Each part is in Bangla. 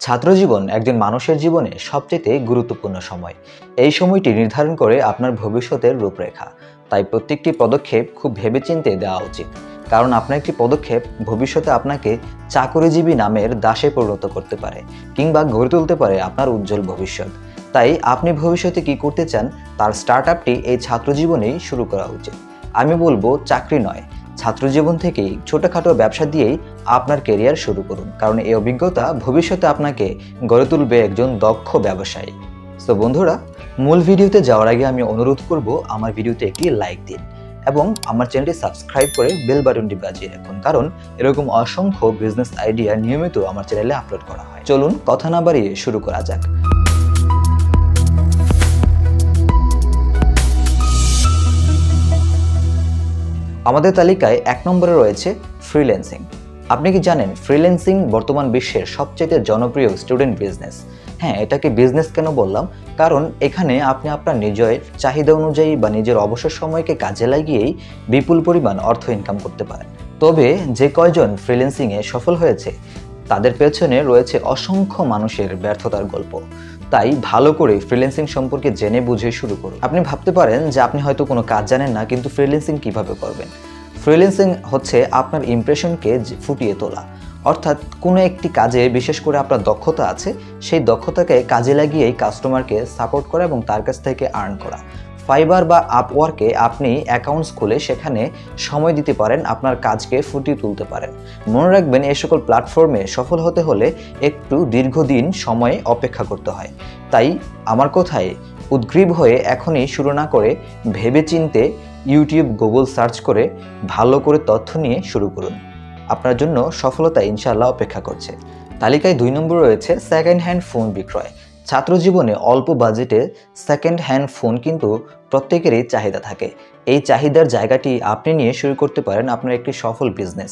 ছাত্রজীবন একজন মানুষের জীবনে সবচেয়ে গুরুত্বপূর্ণ সময়। এই সময়টি নির্ধারণ করে আপনার ভবিষ্যতের রূপরেখা। তাই প্রত্যেকটি পদক্ষেপ খুব ভেবেচিন্তে দেওয়া উচিত, কারণ আপনার একটি পদক্ষেপ ভবিষ্যতে আপনাকে চাকরিজীবী নামের দাসে পরিণত করতে পারে কিংবা গড়ে তুলতে পারে আপনার উজ্জ্বল ভবিষ্যৎ। তাই আপনি ভবিষ্যতে কি করতে চান তার স্টার্টআপটি এই ছাত্রজীবনেই শুরু করা উচিত। আমি বলবো চাকরি নয়, ছাত্রজীবন থেকেই ছোটখাটো ব্যবসা দিয়েই আপনার ক্যারিয়ার শুরু করুন, কারণ এই অভিজ্ঞতা ভবিষ্যতে আপনাকে গড়ে তুলবে একজন দক্ষ ব্যবসায়ী। তো বন্ধুরা, মূল ভিডিওতে যাওয়ার আগে আমি অনুরোধ করব আমার ভিডিওতে একটি লাইক দিন এবং আমার চ্যানেলটি সাবস্ক্রাইব করে বেল বাটনটি বাজিয়ে রাখুন, কারণ এরকম অসংখ্য বিজনেস আইডিয়া নিয়মিত আমার চ্যানেলে আপলোড করা হয়। চলুন কথা না বাড়িয়ে শুরু করা যাক। আমাদের তালিকায় 1 নম্বরে রয়েছে ফ্রিল্যান্সিং। আপনি কি জানেন ফ্রিল্যান্সিং বর্তমান বিশ্বের সবচেয়ে জনপ্রিয় স্টুডেন্ট বিজনেস? হ্যাঁ, এটাকে বিজনেস কেন বললাম, কারণ এখানে আপনি আপনার নিজের চাহিদা অনুযায়ী বা নিজের অবসর সময়কে কাজে লাগিয়েই বিপুল পরিমাণ অর্থ ইনকাম করতে পারেন। তবে যে কয়জন ফ্রিল্যান্সিংয়ে সফল হয়েছে তাদের পেছনে রয়েছে অসংখ্য মানুষের ব্যর্থতার গল্প। তাই ভালো করে ফ্রিল্যান্সিং সম্পর্কে জেনে বুঝে শুরু করুন। আপনি ভাবতে পারেন যে আপনি হয়তো কোনো কাজ জানেন না, কিন্তু ফ্রিল্যান্সিং কিভাবে করবেন? ফ্রিল্যান্সিং হচ্ছে আপনার ইমপ্রেশনকে ফুটিয়ে তোলা, অর্থাৎ কোনো একটি কাজে বিশেষ করে আপনার দক্ষতা আছে, সেই দক্ষতাকে কাজে লাগিয়েই কাস্টমারকে সাপোর্ট করা এবং তার কাছ থেকে আর্ন করা। ফাইবার বা আপওয়ার্কে আপনি অ্যাকাউন্টস খুলে সেখানে সময় দিতে পারেন, আপনার কাজকে ফুটিয়ে তুলতে পারেন। মনে রাখবেন, এই সকল প্ল্যাটফর্মে সফল হতে হলে একটু দীর্ঘদিন সময় অপেক্ষা করতে হয়। তাই আমার কথায় উদ্গ্রীব হয়ে এখনই শুরু না করে ভেবেচিন্তে ইউটিউব, গুগল সার্চ করে ভালো করে তথ্য নিয়ে শুরু করুন। আপনার জন্য সফলতা ইনশাআল্লাহ অপেক্ষা করছে। তালিকায় 2 নম্বর রয়েছে সেকেন্ড হ্যান্ড ফোন বিক্রয়। ছাত্রজীবনে অল্প বাজেটে সেকেন্ড হ্যান্ড ফোন কিন্তু প্রত্যেকেরই চাহিদা থাকে। এই চাহিদার জায়গাটি আপনি নিয়ে শুরু করতে পারেন আপনার একটি সফল বিজনেস।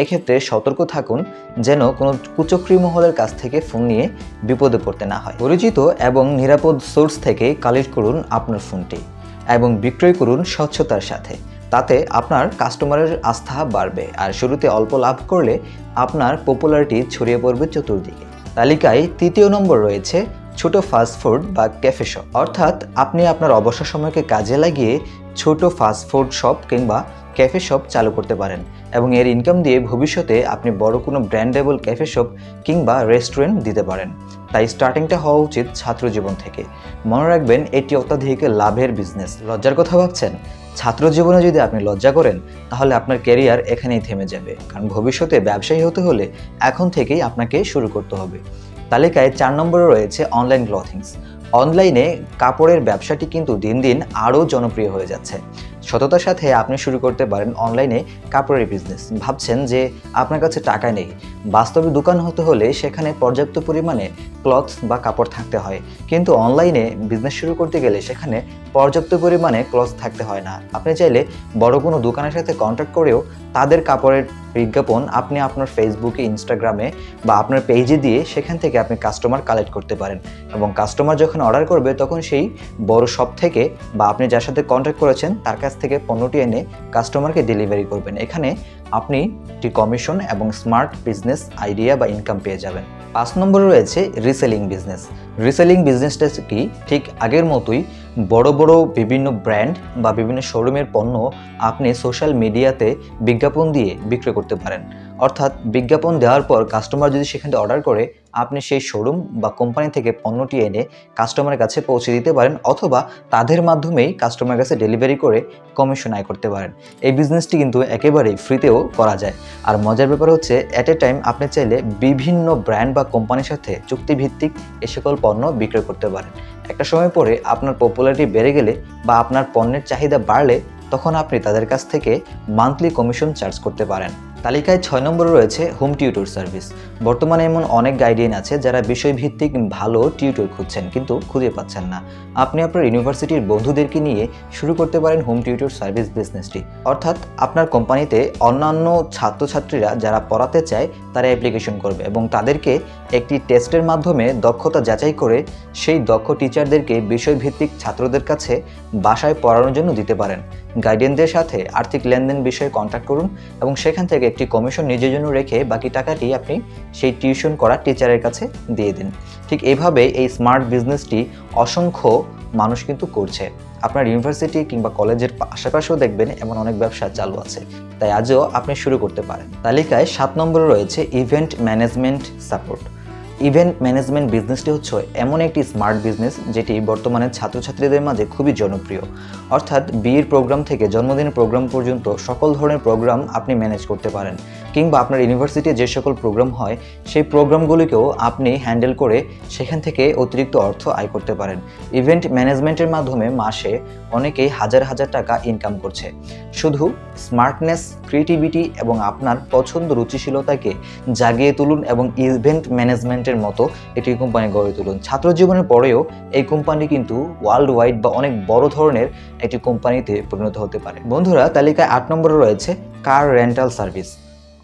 এক্ষেত্রে সতর্ক থাকুন যেন কোনো কুচক্রী মহলের কাছ থেকে ফোন নিয়ে বিপদে পড়তে না হয়। পরিচিত এবং নিরাপদ সোর্স থেকে কালেক্ট করুন আপনার ফোনটি এবং বিক্রয় করুন স্বচ্ছতার সাথে। তাতে আপনার কাস্টমারের আস্থা বাড়বে, আর শুরুতে অল্প লাভ করলে আপনার পপুলারিটি ছড়িয়ে পড়বে চতুর্দিকে। তালিকায় 3 নম্বর রয়েছে ছোট ফাস্টফুড বা ক্যাফে শপ। অর্থাৎ আপনি আপনার অবসর সময়কে কাজে লাগিয়ে ছোট ফাস্টফুড শপ কিংবা ক্যাফে শপ চালু করতে পারেন এবং এর ইনকাম দিয়ে ভবিষ্যতে আপনি বড় কোনো ব্র্যান্ডেবল ক্যাফে শপ কিংবা রেস্টুরেন্ট দিতে পারেন। তাই স্টার্টিংটা হওয়া উচিত ছাত্রজীবন থেকে। মনে রাখবেন, এটি অত্যাধিক লাভের বিজনেস। লজ্জার কথা ভাবছেন? ছাত্রজীবনে যদি আপনি লজ্জা করেন তাহলে আপনার ক্যারিয়ার এখানেই থেমে যাবে, কারণ ভবিষ্যতে ব্যবসায়ী হতে হলে এখন থেকেই আপনাকে শুরু করতে হবে। তালিকায় 4 নম্বরে রয়েছে অনলাইন ক্লথিংস। অনলাইনে কাপড়ের ব্যবসাটি কিন্তু দিন দিন আরও জনপ্রিয় হয়ে যাচ্ছে। সততার সাথে আপনি শুরু করতে পারেন অনলাইনে কাপড়ের বিজনেস। ভাবছেন যে আপনার কাছে টাকা নেই, বাস্তবে দোকান হতে হলে সেখানে পর্যাপ্ত পরিমাণে ক্লথস বা কাপড় থাকতে হয়, কিন্তু অনলাইনে বিজনেস শুরু করতে গেলে সেখানে পর্যাপ্ত পরিমাণে ক্লথস থাকতে হয় না। আপনি চাইলে বড় কোনো দোকানের সাথে কন্ট্যাক্ট করেও তাদের কাপড়ের বিজ্ঞাপন আপনি আপনার ফেসবুকে, ইনস্টাগ্রামে বা আপনার পেজে দিয়ে সেখান থেকে আপনি কাস্টমার কালেক্ট করতে পারেন এবং কাস্টমার যখন অর্ডার করবে তখন সেই বড় শপ থেকে বা আপনি যার সাথে কন্ট্যাক্ট করেছেন তার কাছ থেকে পণ্যটি এনে কাস্টমারকে ডেলিভারি করবেন। এখানে আপনি একটি কমিশন এবং স্মার্ট বিজনেস আইডিয়া বা ইনকাম পেয়ে যাবেন। 5 নম্বরে রয়েছে রিসেলিং বিজনেস। রিসেলিং বিজনেসটা কি ঠিক আগের মতোই বড় বড় বিভিন্ন ব্র্যান্ড বা বিভিন্ন শোরুমের পণ্য আপনি সোশ্যাল মিডিয়াতে বিজ্ঞাপন দিয়ে বিক্রি করতে পারেন। অর্থাৎ বিজ্ঞাপন দেওয়ার পর কাস্টমার যদি সেখানে অর্ডার করে, আপনি সেই শোরুম বা কোম্পানি থেকে পণ্যটি এনে কাস্টমারের কাছে পৌঁছে দিতে পারেন, অথবা তাদের মাধ্যমেই কাস্টমারের কাছে ডেলিভারি করে কমিশন আয় করতে পারেন। এই বিজনেসটি কিন্তু একেবারেই ফ্রিতেও করা যায়। আর মজার ব্যাপার হচ্ছে, অ্যাট এ টাইম আপনি চাইলে বিভিন্ন ব্র্যান্ড বা কোম্পানির সাথে চুক্তিভিত্তিক এ সকল পণ্য বিক্রয় করতে পারেন। একটা সময় পরে আপনার পপুলারিটি বেড়ে গেলে বা আপনার পণ্যের চাহিদা বাড়লে তখন আপনি তাদের কাছ থেকে মান্থলি কমিশন চার্জ করতে পারেন। তালিকায় 6 নম্বরে রয়েছে হোম টিউটর সার্ভিস। বর্তমানে এমন অনেক গাইডিয়ান আছে যারা বিষয়ভিত্তিক ভালো টিউটর খুঁজছেন কিন্তু খুঁজে পাচ্ছেন না। আপনি আপনার ইউনিভার্সিটির বন্ধুদেরকে নিয়ে শুরু করতে পারেন হোম টিউটর সার্ভিস বিজনেসটি। অর্থাৎ আপনার কোম্পানিতে অন্যান্য ছাত্রছাত্রীরা যারা পড়াতে চায় তারা অ্যাপ্লিকেশন করবে এবং তাদেরকে একটি টেস্টের মাধ্যমে দক্ষতা যাচাই করে সেই দক্ষ টিচারদেরকে বিষয়ভিত্তিক ছাত্রদের কাছে বাসায় পড়ানোর জন্য দিতে পারেন। গাইডিয়ানদের সাথে আর্থিক লেনদেন বিষয়ে কন্ট্যাক্ট করুন এবং সেখান থেকে একটি কমিশন নিজের জন্য রেখে বাকি টাকাটি আপনি সেই টিউশন করা টিচারের কাছে দিয়ে দিন। ঠিক এইভাবে এই স্মার্ট বিজনেসটি অসংখ্য মানুষ কিন্তু করছে। আপনার ইউনিভার্সিটি কিংবা কলেজের আশেপাশেও দেখবেন এমন অনেক ব্যবসা চালু আছে, তাই আজও আপনি শুরু করতে পারেন। তালিকায় 7 নম্বরে রয়েছে event management support. Event management বিজনেসটি হচ্ছে এমন একটি স্মার্ট বিজনেস যেটি বর্তমানে ছাত্রছাত্রীদের মাঝে খুবই জনপ্রিয়। অর্থাৎ বিয়ের প্রোগ্রাম থেকে জন্মদিনের প্রোগ্রাম পর্যন্ত সকল ধরনের প্রোগ্রাম আপনি ম্যানেজ করতে পারেন, কিংবা আপনার ইউনিভার্সিটিতে যে সকল প্রোগ্রাম হয় সেই প্রোগ্রামগুলিকেও আপনি হ্যান্ডেল করে সেখান থেকে অতিরিক্ত অর্থ আয় করতে পারেন। ইভেন্ট ম্যানেজমেন্টের মাধ্যমে মাসে অনেকেই হাজার হাজার টাকা ইনকাম করছে। শুধু স্মার্টনেস, ক্রিয়েটিভিটি এবং আপনার পছন্দ রুচিশীলতাকে জাগিয়ে তুলুন এবং ইভেন্ট ম্যানেজমেন্টের মতো একটি কোম্পানি গড়ে তুলুন। ছাত্র জীবনের পরেও এই কোম্পানি কিন্তু ওয়ার্ল্ড ওয়াইড বা অনেক বড় ধরনের একটি কোম্পানিতে পরিণত হতে পারে। বন্ধুরা, তালিকায় 8 নম্বরে রয়েছে কার রেন্টাল সার্ভিস।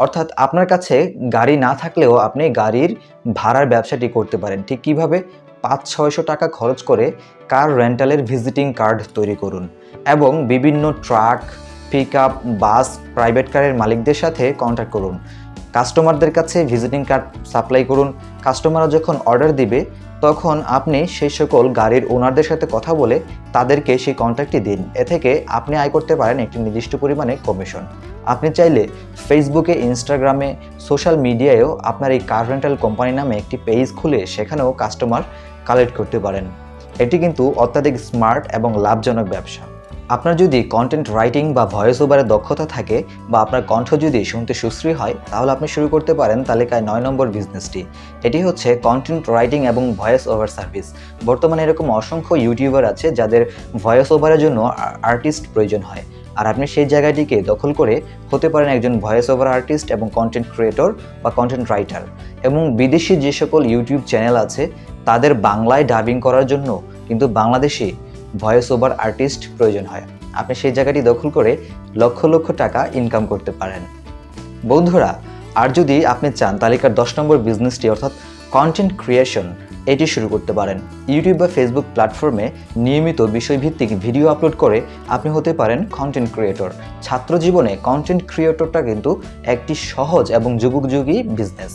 অর্থাৎ আপনার কাছে গাড়ি না থাকলেও আপনি গাড়ির ভাড়ার ব্যবসাটি করতে পারেন। ঠিক কিভাবে? 500-600 টাকা খরচ করে কার রেন্টালের ভিজিটিং কার্ড তৈরি করুন এবং বিভিন্ন ট্রাক, পিকআপ, বাস, প্রাইভেট কারের মালিকদের সাথে কন্ট্যাক্ট করুন। কাস্টমারদের কাছে ভিজিটিং কার্ড সাপ্লাই করুন। কাস্টমাররা যখন অর্ডার দিবে তখন আপনি সেই সকল গাড়ির ওনারদের সাথে কথা বলে তাদেরকে সেই কন্ট্যাক্টটি দিন। এ থেকে আপনি আয় করতে পারেন একটি নির্দিষ্ট পরিমাণে কমিশন। আপনি চাইলে ফেসবুকে, ইনস্টাগ্রামে, সোশ্যাল মিডিয়ায়ও আপনার এই কার রেন্টাল কোম্পানি নামে একটি পেজ খুলে সেখানেও কাস্টমার কালেক্ট করতে পারেন। এটি কিন্তু অত্যাধিক স্মার্ট এবং লাভজনক ব্যবসা। আপনার যদি কন্টেন্ট রাইটিং বা ভয়েস ওভারের দক্ষতা থাকে বা আপনার কণ্ঠ যদি শুনতে সুশ্রী হয়, তাহলে আপনি শুরু করতে পারেন তালিকায় 9 নম্বর বিজনেসটি। এটি হচ্ছে কন্টেন্ট রাইটিং এবং ভয়েস ওভার সার্ভিস। বর্তমানে এরকম অসংখ্য ইউটিউবার আছে যাদের ভয়েস ওভারের জন্য আর্টিস্ট প্রয়োজন হয়, আর আপনি সেই জায়গাটিকে দখল করে হতে পারেন একজন ভয়েস ওভার আর্টিস্ট এবং কন্টেন্ট ক্রিয়েটর বা কন্টেন্ট রাইটার। এবং বিদেশি যে সকল ইউটিউব চ্যানেল আছে তাদের বাংলায় ডাবিং করার জন্য কিন্তু বাংলাদেশি ভয়েস ওভার আর্টিস্ট প্রয়োজন হয়। আপনি সেই জায়গাটি দখল করে লক্ষ লক্ষ টাকা ইনকাম করতে পারেন। বন্ধুরা, আর যদি আপনি চান তালিকার 10 নম্বর বিজনেসটি অর্থাৎ কন্টেন্ট ক্রিয়েশন, এটি শুরু করতে পারেন। ইউটিউব বা ফেসবুক প্ল্যাটফর্মে নিয়মিত বিষয়ভিত্তিক ভিডিও আপলোড করে আপনি হতে পারেন কন্টেন্ট ক্রিয়েটর। ছাত্র জীবনে কন্টেন্ট ক্রিয়েটরটা কিন্তু একটি সহজ এবং যুগোপযোগী বিজনেস।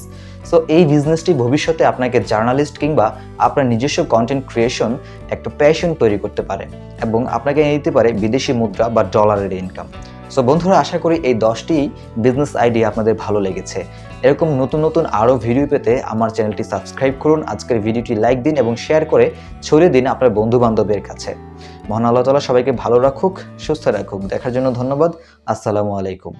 সো এই বিজনেসটি ভবিষ্যতে আপনাকে জার্নালিস্ট কিংবা আপনার নিজস্ব কন্টেন্ট ক্রিয়েশন একটা প্যাশন তৈরি করতে পারে এবং আপনাকে এনে দিতে পারে বিদেশি মুদ্রা বা ডলারের ইনকাম। সো বন্ধুরা, আশা করি এই 10টি বিজনেস আইডিয়া আপনাদের ভালো লেগেছে। এরকম নতুন নতুন আরও ভিডিও পেতে আমার চ্যানেলটি সাবস্ক্রাইব করুন, আজকের ভিডিওটি লাইক দিন এবং শেয়ার করে ছড়িয়ে দিন আপনার বন্ধু বান্ধবের কাছে। মহান আল্লাহ তাআলা সবাইকে ভালো রাখুক, সুস্থ রাখুক। দেখার জন্য ধন্যবাদ। আসসালামু আলাইকুম।